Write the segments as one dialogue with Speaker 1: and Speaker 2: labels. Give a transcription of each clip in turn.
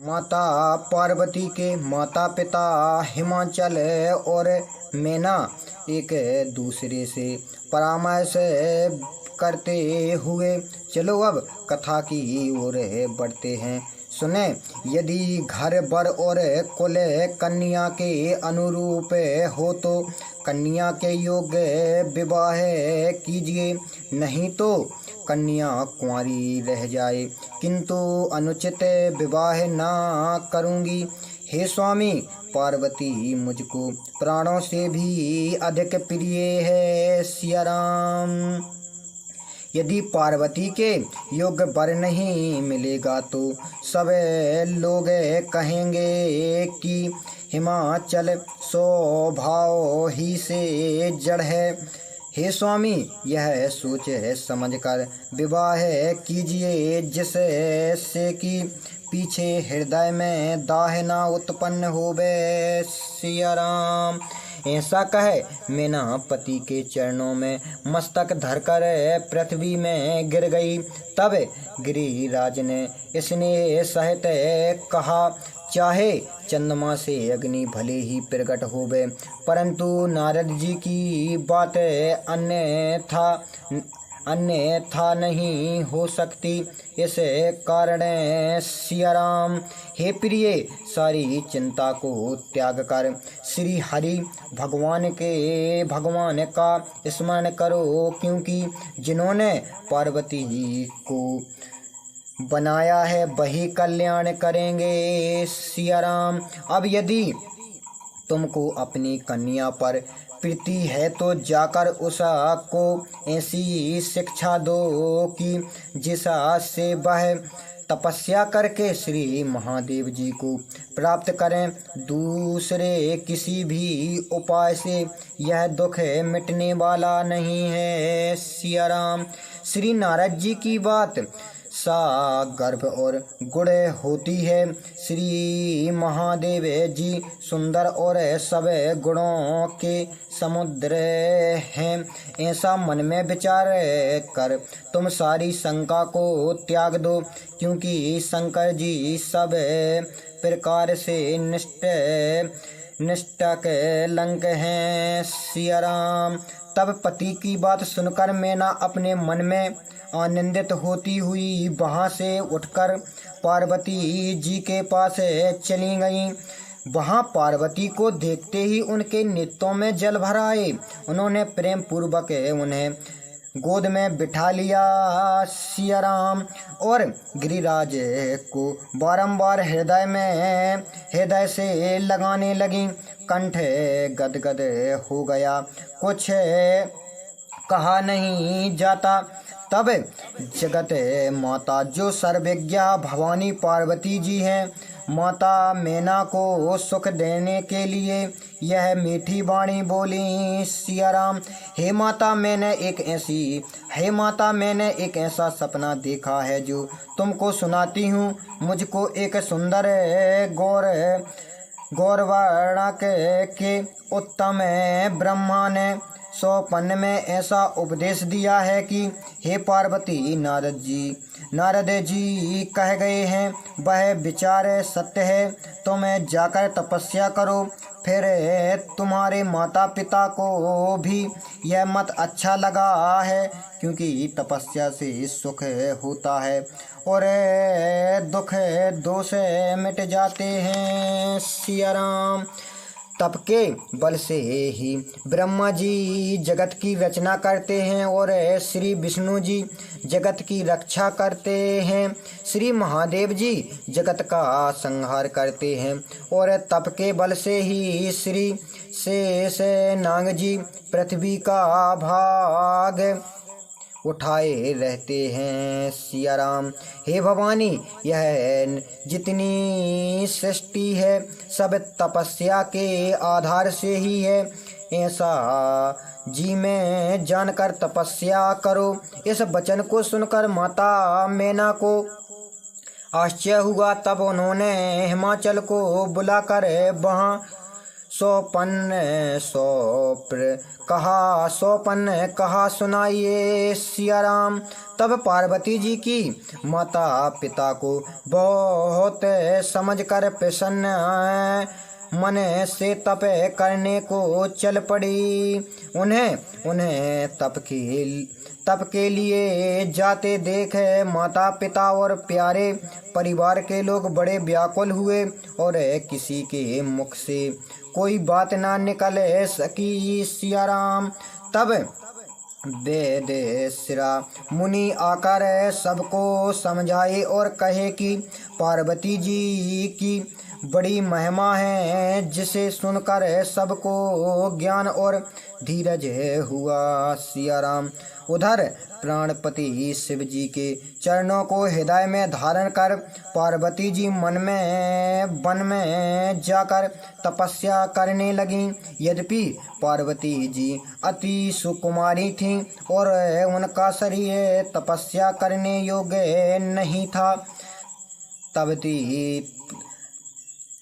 Speaker 1: माता पार्वती के माता पिता हिमाचल और मैना एक दूसरे से परामर्श करते हुए चलो अब कथा की ओर बढ़ते हैं। सुने, यदि घर बर और कुल कन्या के अनुरूप हो तो कन्या के योग्य विवाह कीजिए, नहीं तो कन्या कुंवारी रह जाए, किंतु अनुचित विवाह ना करूँगी। हे स्वामी, पार्वती मुझको प्राणों से भी अधिक प्रिय है। सिया राम। यदि पार्वती के योग्य वर नहीं मिलेगा तो सब लोग कहेंगे कि हिमाचल स्वभाव ही से जड़ है। हे स्वामी, यह सोच समझकर विवाह कीजिए, जिससे कि पीछे हृदय में दाह न उत्पन्न होवे। सिया राम। ऐसा कह मैना पति के चरणों में मस्तक धरकर पृथ्वी में गिर गई। तब गिरिराज ने इसने सहित कहा, चाहे चंद्रमा से अग्नि भले ही प्रकट होवे, परंतु नारद जी की बात अन्यथा नहीं हो सकती। इस कारण सिया राम, हे प्रिय, सारी चिंता को त्याग कर श्री हरि भगवान का स्मरण करो, क्योंकि जिन्होंने पार्वती जी को बनाया है वही कल्याण करेंगे। सिया राम। अब यदि तुमको अपनी कन्या पर प्रीति है तो जाकर उसको ऐसी शिक्षा दो कि जिससे वह तपस्या करके श्री महादेव जी को प्राप्त करें। दूसरे किसी भी उपाय से यह दुख मिटने वाला नहीं है। सिया राम। श्री नारद जी की बात सा गर्भ और गुण होती है। श्री महादेव जी सुंदर और सब गुणों के समुद्र हैं। ऐसा मन में विचार कर तुम सारी शंका को त्याग दो, क्योंकि शंकर जी सब प्रकार से निष्ठक लंक हैं। सिया राम। तब पति की बात सुनकर मैना अपने मन में आनंदित होती हुई वहाँ से उठकर पार्वती जी के पास चली गई। वहाँ पार्वती को देखते ही उनके नेत्रों में जल भर आए। उन्होंने प्रेम पूर्वक उन्हें गोद में बिठा लिया। सिया राम। और गिरिराज को बारंबार हृदय से लगाने लगी। कंठ गदगद हो गया, कुछ कहा नहीं जाता। तब जगत माता जो सर्वज्ञा भवानी पार्वती जी हैं, माता मैना को सुख देने के लिए यह मीठी वाणी बोली। सिया राम। हे माता, मैंने एक ऐसा सपना देखा है जो तुमको सुनाती हूँ। मुझको एक सुंदर गौरवर्ण के उत्तम ब्रह्मा ने स्वप्न में ऐसा उपदेश दिया है कि हे पार्वती, नारद जी कह गए हैं, वह विचार सत्य है। तुम जाकर तपस्या करो, फिर तुम्हारे माता पिता को भी यह मत अच्छा लगा है, क्योंकि तपस्या से सुख होता है और दुख दोष मिट जाते हैं। सिया राम। तप के बल से ही ब्रह्मा जी जगत की रचना करते हैं और श्री विष्णु जी जगत की रक्षा करते हैं। श्री महादेव जी जगत का संहार करते हैं और तप के बल से ही श्री शेष नाग जी पृथ्वी का भाग उठाए रहते हैं। सिया राम। हे भवानी, यह जितनी सृष्टि है सब तपस्या के आधार से ही है। ऐसा जी में जानकर तपस्या करो। इस वचन को सुनकर माता मैना को आश्चर्य हुआ। तब उन्होंने हिमाचल को बुलाकर वहाँ सौपन कहा सुनाइए सिया राम। तब पार्वती जी की माता पिता को बहुत समझ कर प्रसन्न मन से तप करने को चल पड़ी। उन्हें तप के लिए जाते देख माता पिता और प्यारे परिवार के लोग बड़े व्याकुल हुए और किसी के मुख से कोई बात ना निकल सकी सिया राम। तब वेद सिरा मुनि आकर सबको समझाए और कहे कि पार्वती जी की बड़ी महिमा है, जिसे सुनकर सबको ज्ञान और धीरज हुआ सिया राम। उधर प्राणपति शिव जी के चरणों को हृदय में धारण कर पार्वती जी वन में जाकर तपस्या करने लगीं। यद्यपि पार्वती जी अति सुकुमारी थीं और उनका शरीर तपस्या करने योग्य नहीं था,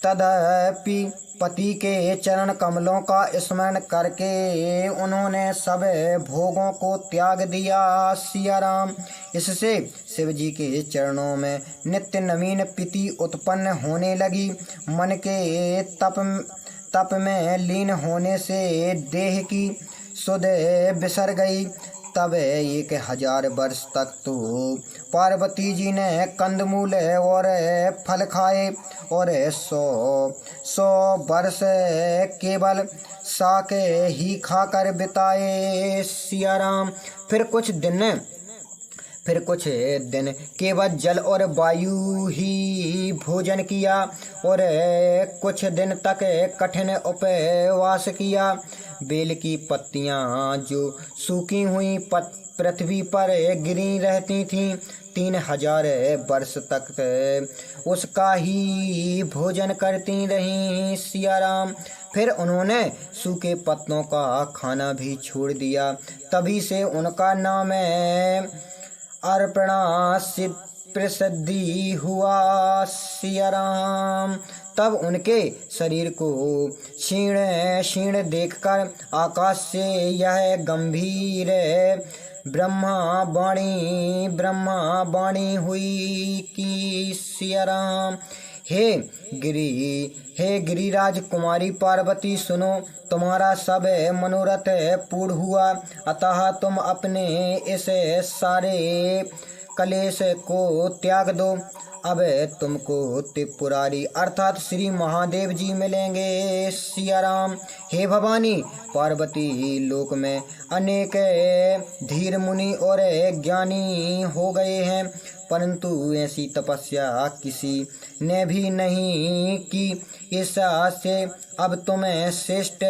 Speaker 1: तदपि पति के चरण कमलों का स्मरण करके उन्होंने सब भोगों को त्याग दिया सिया राम। इससे शिव जी के चरणों में नित्य नवीन प्रीति उत्पन्न होने लगी। मन के तप में लीन होने से देह की सुध बिसर गई। तब 1000 वर्ष तक तो पार्वती जी ने कंदमूल और फल खाए और 100 वर्ष केवल शाक ही खाकर बिताए सिया राम। फिर कुछ दिन केवल जल और वायु ही भोजन किया और कुछ दिन तक कठिन उपवास किया। बेल की पत्तियां जो सूखी हुई पृथ्वी पर गिरी रहती थीं, 3000 वर्ष तक उसका ही भोजन करती रहीं सिया राम। फिर उन्होंने सूखे पत्तों का खाना भी छोड़ दिया। तभी से उनका नाम अर्पणा प्रसिद्धि हुआ सिया राम। तब उनके शरीर को क्षीण देखकर आकाश से यह गंभीर ब्रह्मवाणी हुई कि सिया राम, हे गिरिराज कुमारी पार्वती, सुनो, तुम्हारा सब मनोरथ पूर्ण हुआ, अतः तुम अपने इस सारे कलेश को त्याग दो। अब तुमको त्रिपुरारी अर्थात श्री महादेव जी मिलेंगे सिया राम। हे भवानी, पार्वती लोक में अनेक धीर मुनि और ज्ञानी हो गए हैं, परंतु ऐसी तपस्या किसी ने भी नहीं की। इससे अब तुम्हें श्रेष्ठ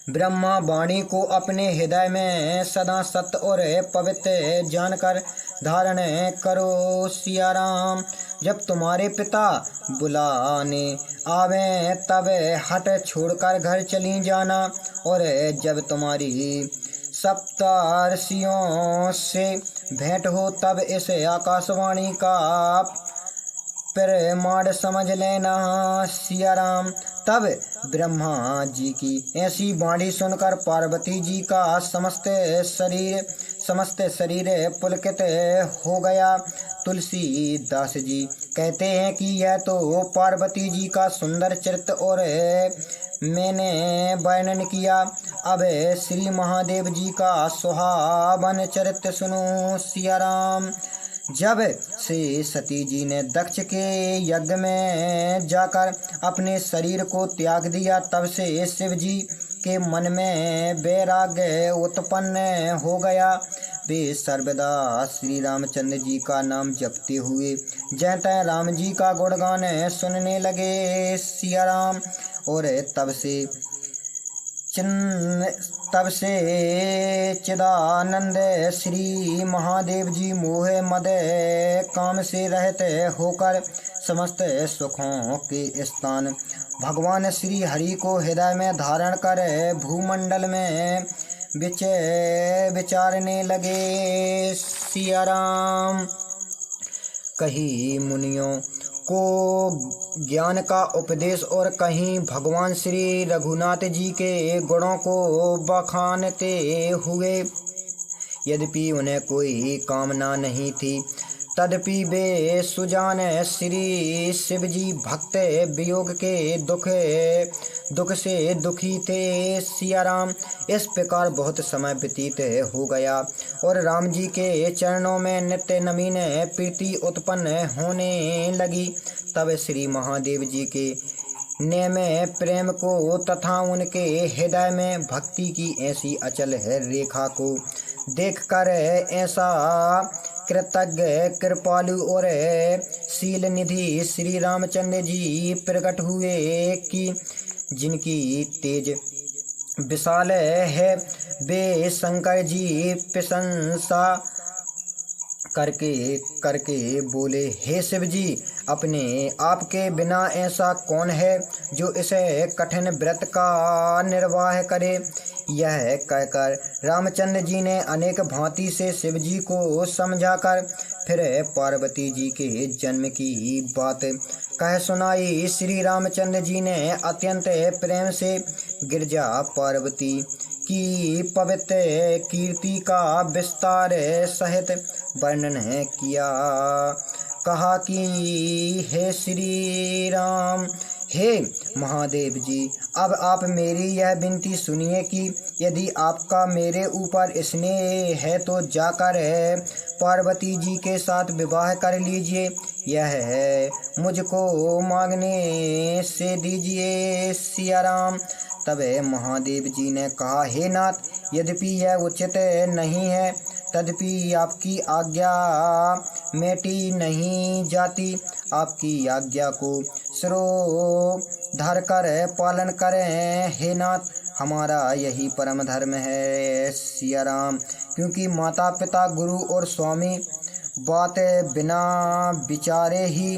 Speaker 1: ब्रह्मा वाणी को अपने हृदय में सदा सत्य और पवित्र जानकर धारण करो सिया राम। जब तुम्हारे पिता बुलाने आवे तब हट छोड़कर घर चली जाना, और जब तुम्हारी सप्तर्षियों से भेंट हो तब इस आकाशवाणी का प्रमाण समझ लेना सिया राम। तब ब्रह्मा जी की ऐसी वाणी सुनकर पार्वती जी का समस्त शरीर पुलकित हो गया। तुलसीदास जी कहते हैं कि यह तो पार्वती जी का सुंदर चरित्र और मैंने वर्णन किया। अब श्री महादेव जी का सुहावन चरित्र सुनो सिया राम। जब से सती जी ने दक्ष के यज्ञ में जाकर अपने शरीर को त्याग दिया, तब से शिव जी के मन में वैराग्य उत्पन्न हो गया। वे सर्वदा श्री रामचंद्र जी का नाम जपते हुए जय तय राम जी का गुणगान सुनने लगे सिया राम। और तब से चिदानंद श्री महादेव जी मोह मद काम से रहित होकर समस्त सुखों के स्थान भगवान श्री हरि को हृदय में धारण कर भूमंडल में विचारने लगे सिया राम। कहीं मुनियों को ज्ञान का उपदेश और कहीं भगवान श्री रघुनाथ जी के गुणों को बखानते हुए। यद्यपि उन्हें कोई कामना नहीं थी, तदपि वे सुजान श्री शिव जी भक्त वियोग के दुख से दुखी थे। सिया राम। इस प्रकार बहुत समय व्यतीत हो गया और राम जी के चरणों में नित्य नवीन प्रीति उत्पन्न होने लगी। तब श्री महादेव जी के नेम प्रेम को तथा उनके हृदय में भक्ति की ऐसी अचल रेखा को देखकर ऐसा कृतज्ञ कृपालु और शील निधि श्री रामचंद्र जी प्रकट हुए कि जिनकी तेज विशाल है, वे शंकर जी प्रशंसा करके बोले, हे शिव जी, अपने आप के बिना ऐसा कौन है जो इस कठिन व्रत का निर्वाह करे। यह कहकर रामचंद्र जी ने अनेक भांति से शिव जी को समझाकर फिर पार्वती जी के जन्म की बात कह सुनाई। श्री रामचंद्र जी ने अत्यंत प्रेम से गिरजा पार्वती की पवित्र कीर्ति का विस्तार सहित वर्णन किया। कहा कि हे श्री राम, हे महादेव जी, अब आप मेरी यह विनती सुनिए कि यदि आपका मेरे ऊपर स्नेह है तो जाकर पार्वती जी के साथ विवाह कर लीजिए। यह मुझको मांगने से दीजिए। सिया राम। तब महादेव जी ने कहा, हे नाथ, यद्यपि यह उचित नहीं है, तदपि आपकी आज्ञा मेटी नहीं जाती। आपकी आज्ञा को शिरोधार्य कर पालन करें। हे नाथ, हमारा यही परम धर्म है। सिया राम। क्योंकि माता पिता गुरु और स्वामी बात बिना विचारे ही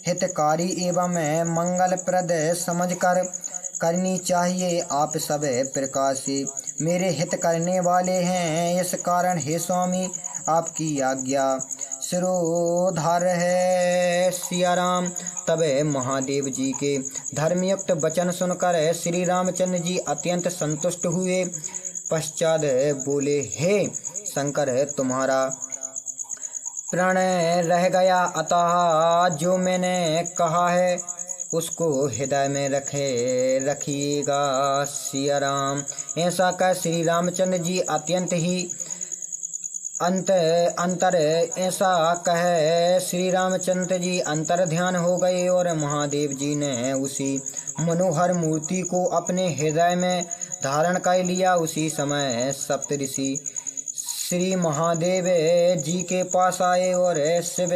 Speaker 1: हितकारी एवं मंगलप्रद समझकर करनी चाहिए। आप सब प्रकार से मेरे हित करने वाले हैं, इस कारण हे स्वामी, आपकी आज्ञा शिरोधार्य है। सिया राम। तब महादेव जी के धर्मयुक्त वचन सुनकर श्री रामचंद्र जी अत्यंत संतुष्ट हुए। पश्चात बोले, हे शंकर, तुम्हारा प्रण रह गया, अतः जो मैंने कहा है उसको हृदय में रखिएगा। सिया राम। ऐसा कह श्री रामचंद्र जी अत्यंत ही ऐसा कह श्री रामचंद्र जी अंतर ध्यान हो गए और महादेव जी ने उसी मनोहर मूर्ति को अपने हृदय में धारण कर लिया। उसी समय सप्तऋषि श्री महादेव जी के पास आए और शिव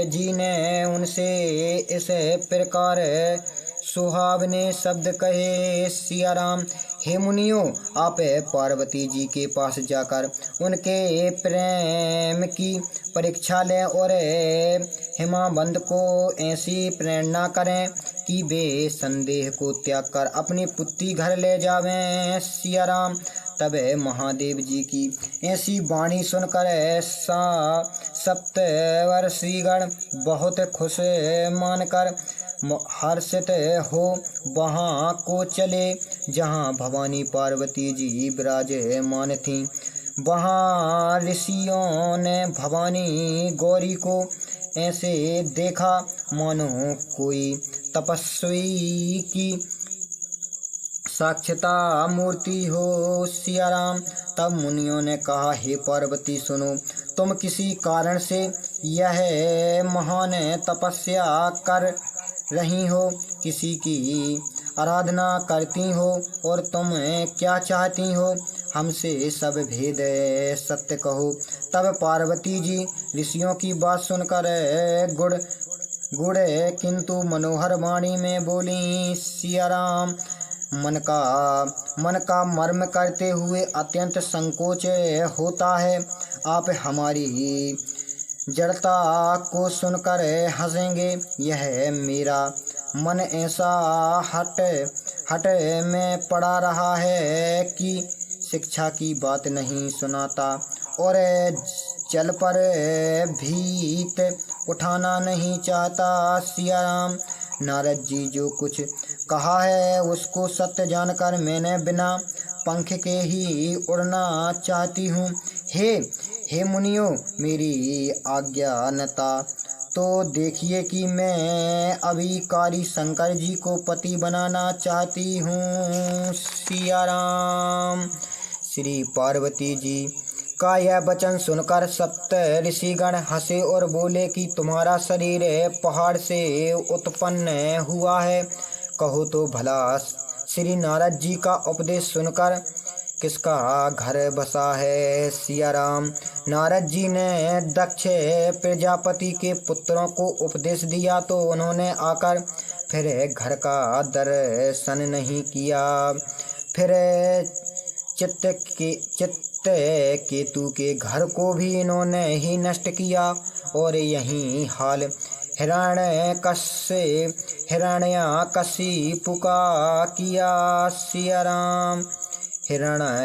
Speaker 1: जी ने उनसे इस प्रकार सुहावने शब्द कहे। सिया राम। हे मुनियों, आप पार्वती जी के पास जाकर उनके प्रेम की परीक्षा लें और हिमाबंद को ऐसी प्रेरणा करें कि वे संदेह को त्याग कर अपनी पुत्री घर ले जावें। सिया राम। तब महादेव जी की ऐसी वाणी सुनकर सप्तवर्षीगण बहुत खुश मानकर हर्षित हो वहाँ को चले जहाँ भवानी पार्वती जी विराजमान थीं। वहाँ ऋषियों ने भवानी गौरी को ऐसे देखा मानो कोई तपस्वी की साक्षाता मूर्ति हो। सिया राम। तब मुनियों ने कहा, हे पार्वती सुनो, तुम किसी कारण से यह महान तपस्या कर रही हो, किसी की आराधना करती हो और तुम क्या चाहती हो, हमसे सब भेद सत्य कहो। तब पार्वती जी ऋषियों की बात सुनकर गुड़ किंतु मनोहर वाणी में बोली। सिया राम। मन का मर्म करते हुए अत्यंत संकोच होता है। आप हमारी जड़ता को सुनकर हंसेंगे। यह मेरा मन ऐसा हट में पड़ा रहा है कि शिक्षा की बात नहीं सुनाता और जल पर भीत उठाना नहीं चाहता। सिया राम। नारद जी जो कुछ कहा है उसको सत्य जानकर मैंने बिना पंख के ही उड़ना चाहती हूँ। हे मुनियों, मेरी आज्ञानता तो देखिए कि मैं अभी कारी शंकर जी को पति बनाना चाहती हूँ। सिया राम। श्री पार्वती जी का यह वचन सुनकर सप्त ऋषिगण हंसे और बोले कि तुम्हारा शरीर पहाड़ से उत्पन्न हुआ है, कहो तो भला श्री नारद जी का उपदेश सुनकर किसका घर बसा है। सिया राम। नारद जी ने दक्ष प्रजापति के पुत्रों को उपदेश दिया तो उन्होंने आकर फिर घर का दर्शन नहीं किया। फिर चित्त केतु के घर को भी इन्होंने ही नष्ट किया और यही हाल हिरण्यकशिपु का किया। सिया राम।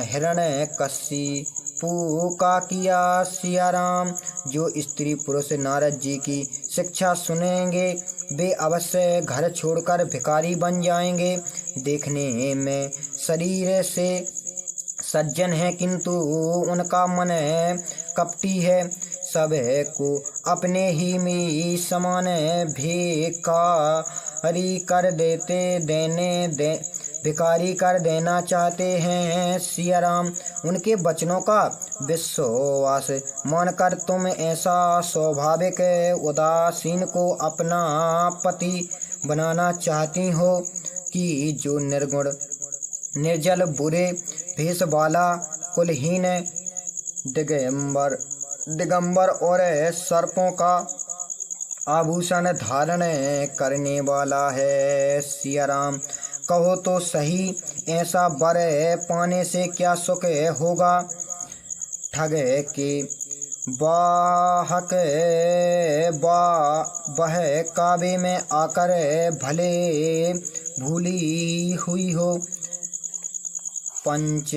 Speaker 1: हिरण्यकशिपु का किया। सिया राम। जो स्त्री पुरुष नारद जी की शिक्षा सुनेंगे वे अवश्य घर छोड़कर भिखारी बन जाएंगे। देखने में शरीर से सज्जन है किंतु उनका मन कपटी है। सब को अपने ही में समान भिखारी कर देना चाहते हैं। सिया राम। उनके वचनों का विश्वास मानकर तुम ऐसा स्वाभाविक उदासीन को अपना पति बनाना चाहती हो कि जो निर्गुण निर्जल बुरे भेष वाला कुलहीन दिगंबर और सर्पों का आभूषण धारण करने वाला है। सिया राम। कहो तो सही, ऐसा वर पाने से क्या सुख होगा। ठग के वह काबे में आकर भले भूली हुई हो। पंच